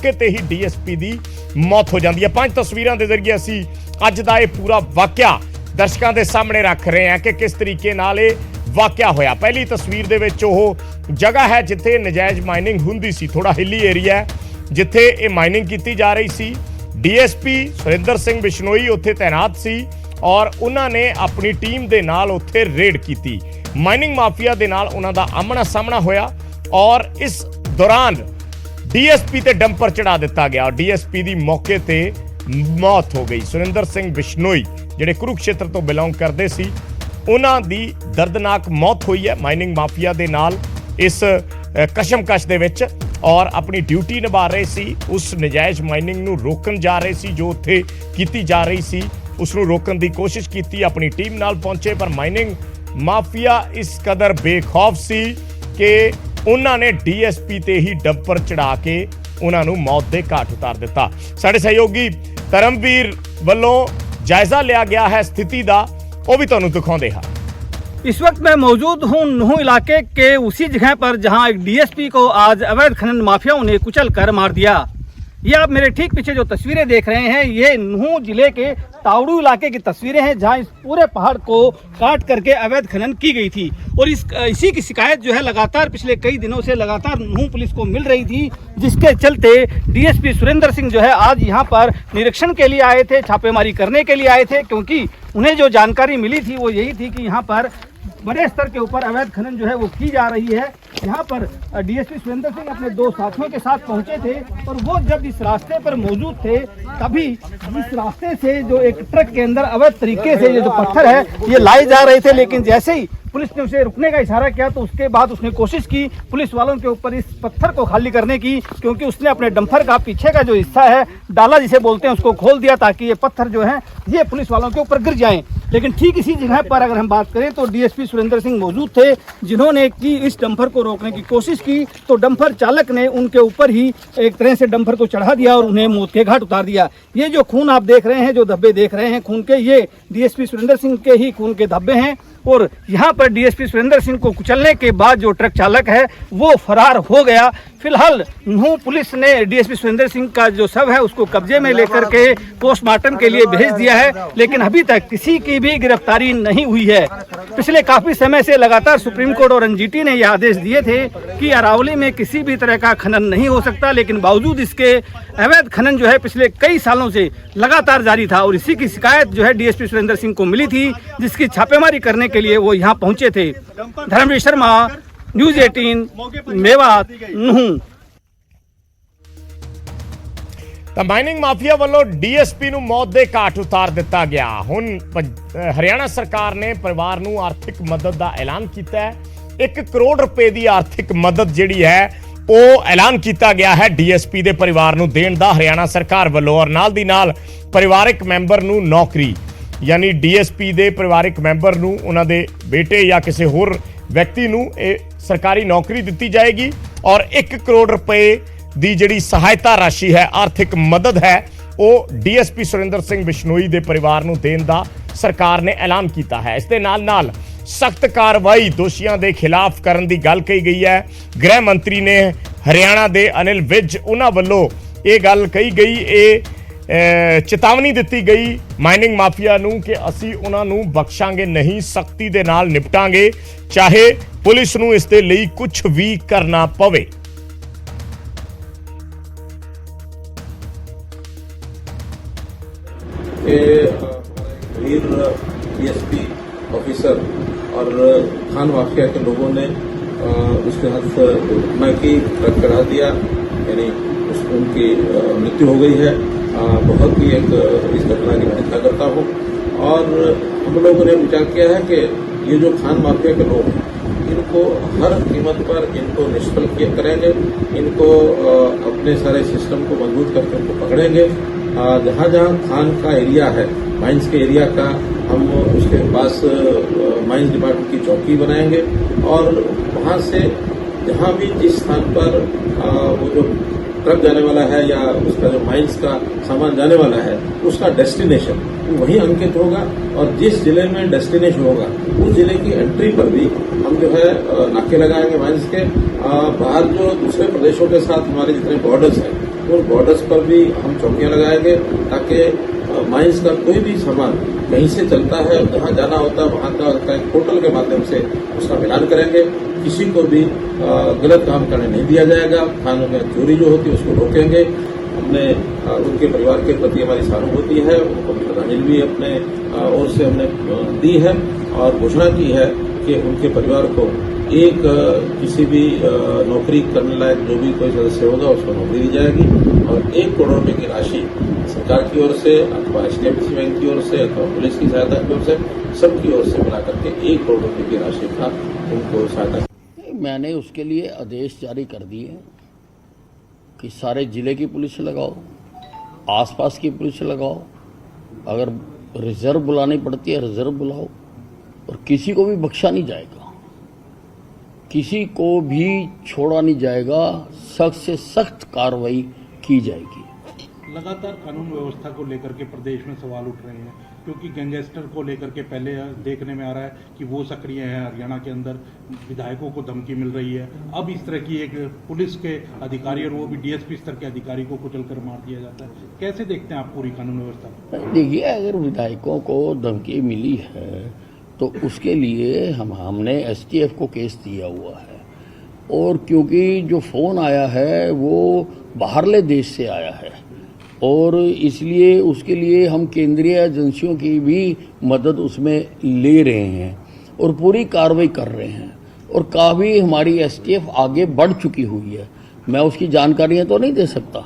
किते ही डीएसपी की मौत हो जाती है। 5 तस्वीरों के जरिए असी अज का यह पूरा वाकया दर्शकों के सामने रख रहे हैं कि किस तरीके नाल ये वाकया होया। पहली तस्वीर दे विच ओह जगह है जिथे नजायज़ माइनिंग हुंदी सी, थोड़ा हिली एरिया है जिथे ये माइनिंग की जा रही सी। डीएसपी सुरिंदर सिंह बिश्नोई उत्थे तैनात सी और उन्होंने अपनी टीम के नाल उत्थे रेड की। माइनिंग माफिया के नाल उन्हां दा आमना सामना होया और इस दौरान डीएसपी ते डंपर चढ़ा दिता गया और डीएसपी की मौके ते मौत हो गई। सुरिंदर सिंह बिश्नोई जिहड़े कुरुक्षेत्र तो बिलोंग करते सी, उन्हां दी दर्दनाक मौत हुई है माइनिंग माफिया दे नाल इस कशमकश दे विच और अपनी ड्यूटी निभा रहे सी। उस नजायज़ माइनिंग नूं रोकन जा रहे सी जो उत्थे कीती जा रही सी, उसनूं रोकन की कोशिश की। अपनी टीम नाल पहुंचे पर माइनिंग माफिया इस कदर बेखौफ सी कि उन्होंने डीएसपी ते ही डंपर चढ़ा के उन्होंने मौत के घाट उतार दिता। साडे सहयोगी धर्मवीर वालों जायजा लिया गया है स्थिति का, वह भी तुहानूं दिखाउंदे हां। इस वक्त मैं मौजूद हूं नुहू इलाके के उसी जगह पर जहां एक डीएसपी को आज अवैध खनन माफियाओं ने कुचल कर मार दिया। ये आप मेरे ठीक पीछे जो तस्वीरें देख रहे हैं, ये नुहू जिले के तावड़ू इलाके की तस्वीरें हैं जहां इस पूरे पहाड़ को काट करके अवैध खनन की गई थी। और इसी की शिकायत जो है लगातार पिछले कई दिनों से लगातार नुहू पुलिस को मिल रही थी, जिसके चलते डीएसपी सुरिंदर सिंह जो है आज यहाँ पर निरीक्षण के लिए आए थे, छापेमारी करने के लिए आए थे, क्योंकि उन्हें जो जानकारी मिली थी वो यही थी कि यहाँ पर बड़े स्तर के ऊपर अवैध खनन जो है वो की जा रही है। यहाँ पर डीएसपी सुरिंदर सिंह अपने 2 साथियों के साथ पहुंचे थे और वो जब इस रास्ते पर मौजूद थे तभी इस रास्ते से जो एक ट्रक के अंदर अवैध तरीके से ये जो पत्थर है ये लाए जा रहे थे, लेकिन जैसे ही पुलिस ने उसे रुकने का इशारा किया तो उसके बाद उसने कोशिश की पुलिस वालों के ऊपर इस पत्थर को खाली करने की, क्योंकि उसने अपने डंपर का पीछे का जो हिस्सा है डाला जिसे बोलते हैं उसको खोल दिया ताकि ये पत्थर जो है ये पुलिस वालों के ऊपर गिर जाएं। लेकिन ठीक इसी जगह पर अगर हम बात करें तो डीएसपी सुरिंदर सिंह मौजूद थे जिन्होंने की इस डंपर को रोकने की कोशिश की तो डंपर चालक ने उनके ऊपर ही एक तरह से डंपर को चढ़ा दिया और उन्हें मौत के घाट उतार दिया। ये जो खून आप देख रहे हैं, जो धब्बे देख रहे हैं खून के, ये डीएसपी सुरिंदर सिंह के ही खून के धब्बे हैं। और यहाँ पर डीएसपी सुरिंदर सिंह को कुचलने के बाद जो ट्रक चालक है वो फरार हो गया। फिलहाल नुहू पुलिस ने डीएसपी सुरिंदर सिंह का जो शव है उसको कब्जे में लेकर के पोस्टमार्टम के लिए भेज दिया है, लेकिन अभी तक किसी की भी गिरफ्तारी नहीं हुई है। पिछले काफी समय से लगातार सुप्रीम कोर्ट और एनजीटी ने यह आदेश दिए थे कि अरावली में किसी भी तरह का खनन नहीं हो सकता, लेकिन बावजूद इसके अवैध खनन जो है पिछले कई सालों से लगातार जारी था और इसी की शिकायत जो है डीएसपी सुरिंदर सिंह को मिली थी, जिसकी छापेमारी करने के लिए वो यहाँ पहुंचे थे। Dharmveer Sharma, news 18 Mewat Nuh. Mining mafia वालों डीएसपी नूं मौत के घाट उतार दिता गया। हुण हरियाणा सरकार ने परिवार नूं आर्थिक मदद का ऐलान किया है। 1 करोड़ रुपए की आर्थिक मदद जिहड़ी है वो ऐलान किया गया है डीएसपी के परिवार नूं देण दा हरियाणा सरकार वालों। और नाल दी नाल परिवारिक मैंबर नूं नौकरी, यानी डीएसपी के परिवारिक मैंबर नूं उन्हां दे बेटे या किसी होर व्यक्ति नूं सरकारी नौकरी दी जाएगी और 1 करोड़ रुपए की जिहड़ी सहायता राशि है, आर्थिक मदद है, वो डीएसपी सुरिंदर सिंह बिश्नोई के परिवार नूं देण दा सरकार ने ऐलान किया है। इस दे नाल नाल सख्त कार्रवाई दोषियों के खिलाफ करने की गल कही गई है। गृह मंत्री ने हरियाणा के अनिल विज उन्हां वल्लों ये गल कही गई, ये चेतावनी दी गई माइनिंग माफिया नूं कि असी उन्हां नूं बख्शांगे नहीं, सख्ती दे नाल निपटांगे, चाहे पुलिस नूं इस दे लई कुछ भी करना पवे। वीर डीएसपी ऑफिसर और खान माफिया के लोगों ने उसके हाथ घटना की ट्रक चढ़ा दिया, यानी उनकी मृत्यु हो गई है। बहुत ही एक इस घटना की निंदा करता हूँ और हम लोगों ने विचार किया है कि ये जो खान माफिया के लोग हैं इनको हर कीमत पर इनको निष्फल करेंगे, इनको अपने सारे सिस्टम को मजबूत करके उनको पकड़ेंगे। जहाँ जहाँ खान का एरिया है, माइंस के एरिया का, हम उसके पास माइंस डिपार्टमेंट की चौकी बनाएंगे और वहाँ से जहाँ भी जिस स्थान पर वो जो ट्रक जाने वाला है या उसका जो माइंस का सामान जाने वाला है उसका डेस्टिनेशन वहीं अंकित होगा और जिस जिले में डेस्टिनेशन होगा उस जिले की एंट्री पर भी हम जो है नाके लगाएंगे माइंस के। बाहर जो दूसरे प्रदेशों के साथ हमारे जितने बॉर्डर्स हैं और बॉर्डर्स पर भी हम चौकियां लगाएंगे ताकि माइंस का कोई भी सामान कहीं से चलता है, जहां जाना होता है वहां का एक पोर्टल के माध्यम से उसका मिलान करेंगे। किसी को भी गलत काम करने नहीं दिया जाएगा। थानों में चोरी जो होती है उसको रोकेंगे। हमने उनके परिवार के प्रति हमारी सहानुभूति है, उनको श्रद्धांजलि भी अपने ओर से हमने दी है और घोषणा की है कि उनके परिवार को एक किसी भी नौकरी करने लायक जो भी कोई सदस्य होगा उसको नौकरी दी जाएगी और 1 करोड़ रुपए की राशि सरकार की ओर से अथवा HDFC बैंक की ओर से अथवा पुलिस की सहायता की ओर से सबकी ओर से मिला करके 1 करोड़ रुपए की राशि का उनको सहायता। मैंने उसके लिए आदेश जारी कर दिए कि सारे जिले की पुलिस लगाओ, आसपास की पुलिस लगाओ, अगर रिजर्व बुलानी पड़ती है रिजर्व बुलाओ और किसी को भी बख्शा नहीं जाएगा, किसी को भी छोड़ा नहीं जाएगा, सख्त से सख्त कार्रवाई की जाएगी। लगातार कानून व्यवस्था को लेकर के प्रदेश में सवाल उठ रहे हैं क्योंकि गैंगस्टर को लेकर के पहले देखने में आ रहा है कि वो सक्रिय है, हरियाणा के अंदर विधायकों को धमकी मिल रही है। अब इस तरह की एक पुलिस के अधिकारी और वो भी DSP स्तर के अधिकारी को कुचल कर मार दिया जाता है। कैसे देखते हैं आप पूरी कानून व्यवस्था? देखिए, अगर विधायकों को धमकी मिली है तो उसके लिए हमने STF को केस दिया हुआ है और क्योंकि जो फोन आया है वो बाहरले देश से आया है और इसलिए उसके लिए हम केंद्रीय एजेंसियों की भी मदद उसमें ले रहे हैं और पूरी कार्रवाई कर रहे हैं और काफ़ी हमारी STF आगे बढ़ चुकी हुई है। मैं उसकी जानकारियां तो नहीं दे सकता।